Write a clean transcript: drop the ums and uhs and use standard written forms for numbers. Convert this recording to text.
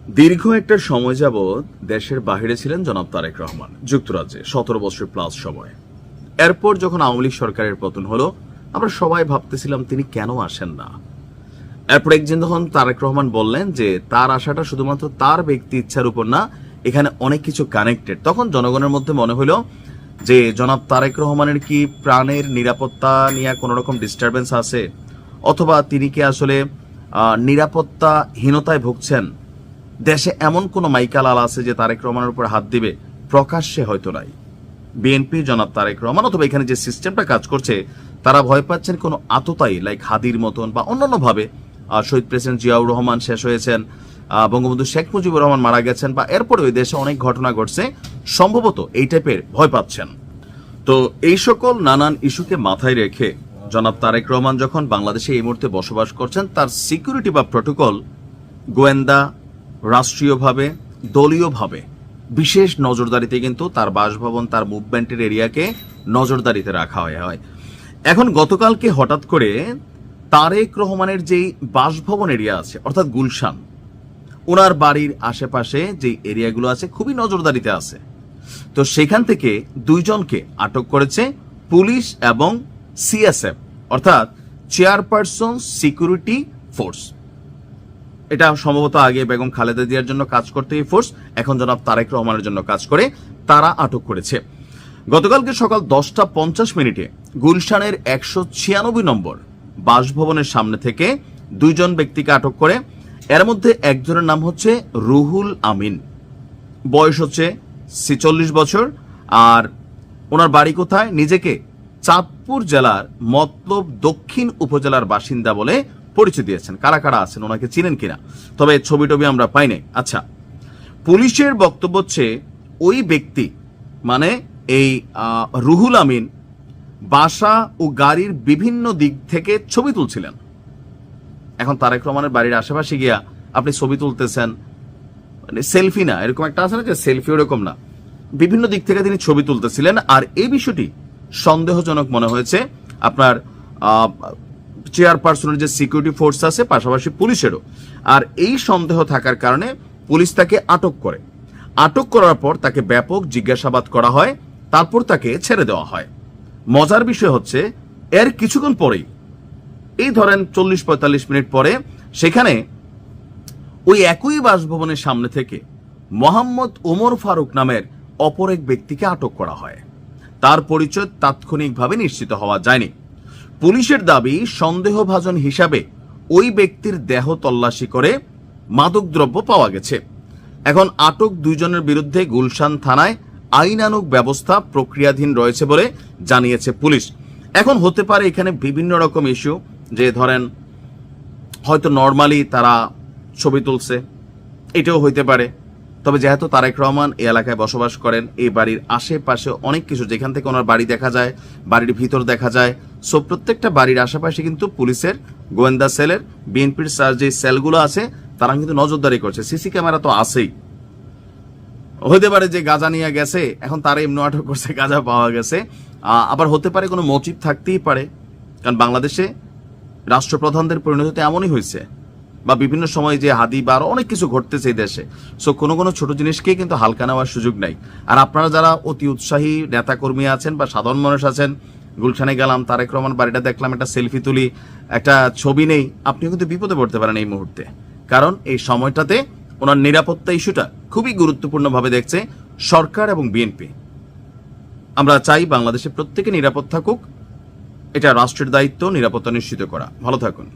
দীর্ঘ একটা সময় যাবৎ দেশের বাহিরে ছিলেন জনাব তারেক রহমান যুক্তরাজ্যে 17 বছর প্লাস সময়। এরপর যখন আওয়ামী লীগ সরকারের পতন হলো, আমরা সবাই ভাবতেছিলাম তিনি কেন আসেন না। এরপর একদিন যখন তারেক রহমান বললেন যে তার আসাটা শুধুমাত্র তার ব্যক্তি ইচ্ছার উপর না, এখানে অনেক কিছু কানেক্টেড, তখন জনগণের মধ্যে মনে হলো যে জনাব তারেক রহমানের কি প্রাণের নিরাপত্তা নিয়ে কোনো রকম ডিস্টারবেন্স আছে, অথবা তিনি কি আসলে নিরাপত্তাহীনতায় ভুগছেন। দেশে এমন কোন মাইকালাল আছে যে তারেক রহমানের উপর হাত দিবে, প্রকাশ্যে হয়তো নাই। বিএনপি জনাব তারেক রহমান অথবা এখানে যে সিস্টেমটা কাজ করছে, তারা ভয় পাচ্ছেন কোনো আততায়ী লাইক হাদির মতন বা অন্যান্য ভাবে। শহীদ প্রেসিডেন্ট জিয়াউর রহমান শেষ হয়েছেন, বঙ্গবন্ধু শেখ মুজিবুর রহমান মারা গেছেন, বা এরপরে ওই দেশে অনেক ঘটনা ঘটছে, সম্ভবত এই টাইপের ভয় পাচ্ছেন। তো এই সকল নানান ইস্যুকে মাথায় রেখে জনাব তারেক রহমান যখন বাংলাদেশে এই মুহূর্তে বসবাস করছেন, তার সিকিউরিটি বা প্রটোকল গোয়েন্দা রাষ্ট্রীয়ভাবে দলীয়ভাবে বিশেষ নজরদারিতে কিন্তু তার বাসভবন, তার মুভমেন্টের এরিয়াকে নজরদারিতে রাখা হয়। এখন গতকালকে হঠাৎ করে তারেক রহমানের যেই বাসভবন এরিয়া আছে অর্থাৎ গুলশান, ওনার বাড়ির আশেপাশে যে এরিয়াগুলো আছে খুবই নজরদারিতে আছে। তো সেখান থেকে দুইজনকে আটক করেছে পুলিশ এবং সিএসএফ অর্থাৎ চেয়ারপারসন সিকিউরিটি ফোর্স। এটা সম্ভবত আগে বেগম খালেদা জিয়ার জন্য কাজ করতে এই ফোর্স, এখন জনাব তারেক রহমানের জন্য কাজ করে, তারা আটক করেছে। গতকালকে সকাল 10:50 গুলশানের 196 নম্বর বাসভবনের সামনে থেকে দুইজন ব্যক্তিকে আটক করে। এর মধ্যে একজনের নাম হচ্ছে রুহুল আমিন, বয়স হচ্ছে 46 বছর, আর ওনার বাড়ি কোথায়, নিজেকে চাঁদপুর জেলার মতলব দক্ষিণ উপজেলার বাসিন্দা বলে পরিচয় দিয়েছেন। কারা কারা আছেন, ওনাকে চিনেন কিনা, তবে ছবি টবি আমরা পাই নাই। আচ্ছা, পুলিশের বক্তব্য হচ্ছে ওই ব্যক্তি মানে এই রুহুল আমিন বাসা ও গাড়ির বিভিন্ন দিক থেকে ছবি তুলছিলেন। এখন তারেক রহমানের বাড়ির আশেপাশে গিয়া আপনি ছবি তুলতেছেন, মানে সেলফি না, এরকম একটা আছে না যে সেলফি, ওরকম না, বিভিন্ন দিক থেকে তিনি ছবি তুলতেছিলেন। আর এই বিষয়টি সন্দেহজনক মনে হয়েছে আপনার চেয়ারপারসনের যে সিকিউরিটি ফোর্স আছে, পাশাপাশি পুলিশেরও। আর এই সন্দেহ থাকার কারণে পুলিশ তাকে আটক করে। আটক করার পর তাকে ব্যাপক জিজ্ঞাসাবাদ করা হয়, তারপর তাকে ছেড়ে দেওয়া হয়। মজার বিষয় হচ্ছে এর কিছুক্ষণ পরেই, এই ধরেন 40-45 মিনিট পরে, সেখানে ওই একই বাসভবনের সামনে থেকে মোহাম্মদ ওমর ফারুক নামের অপর এক ব্যক্তিকে আটক করা হয়। তার পরিচয় তাৎক্ষণিকভাবে নিশ্চিত হওয়া যায়নি। পুলিশের দাবি, সন্দেহভাজন হিসাবে ওই ব্যক্তির দেহ তল্লাশি করে মাদকদ্রব্য পাওয়া গেছে। এখন আটক দুইজনের বিরুদ্ধে গুলশান থানায় আইনানুগ ব্যবস্থা প্রক্রিয়াধীন রয়েছে বলে জানিয়েছে পুলিশ। এখন হতে পারে এখানে বিভিন্ন রকম ইস্যু, যে ধরেন হয়তো নর্মালি তারা ছবি তুলছে, এটাও হইতে পারে। তবে যেহেতু তারেক রহমান এই এলাকায় বসবাস করেন, এই বাড়ির আশেপাশে অনেক কিছু, যেখান থেকে ওনার বাড়ি দেখা যায়, বাড়ির ভিতর দেখা যায়, সো প্রত্যেকটা বাড়ির আশেপাশে কিন্তু পুলিশের গোয়েন্দা সেলের, বিএনপির যে সেলগুলো আছে, তারা কিন্তু নজরদারি করছে। সিসি ক্যামেরা তো আছেই। হতে পারে যে গাঁজা নিয়ে গেছে, এখন তারা এমনি আটক করছে, গাঁজা পাওয়া গেছে। আবার হতে পারে কোনো মোটিভ থাকতেই পারে, কারণ বাংলাদেশে রাষ্ট্রপ্রধানদের পরিণতি এমনই হয়েছে, বা বিভিন্ন সময় যে হাদি বা আরো অনেক কিছু ঘটতেছে এই দেশে। সো কোনো কোনো ছোট জিনিসকে কিন্তু হালকা নেওয়ার সুযোগ নাই। আর আপনারা যারা অতি উৎসাহী নেতাকর্মী আছেন বা সাধারণ মানুষ আছেন, গুলশানে গেলাম, তারেক রহমান বাড়িটা দেখলাম, একটা সেলফি তুলি, একটা ছবি নেই, আপনিও কিন্তু বিপদে পড়তে পারেন এই মুহূর্তে। কারণ এই সময়টাতে ওনার নিরাপত্তা ইস্যুটা খুবই গুরুত্বপূর্ণভাবে দেখছে সরকার এবং বিএনপি। আমরা চাই বাংলাদেশে প্রত্যেকে নিরাপদ থাকুক, এটা রাষ্ট্রের দায়িত্ব নিরাপত্তা নিশ্চিত করা। ভালো থাকুন।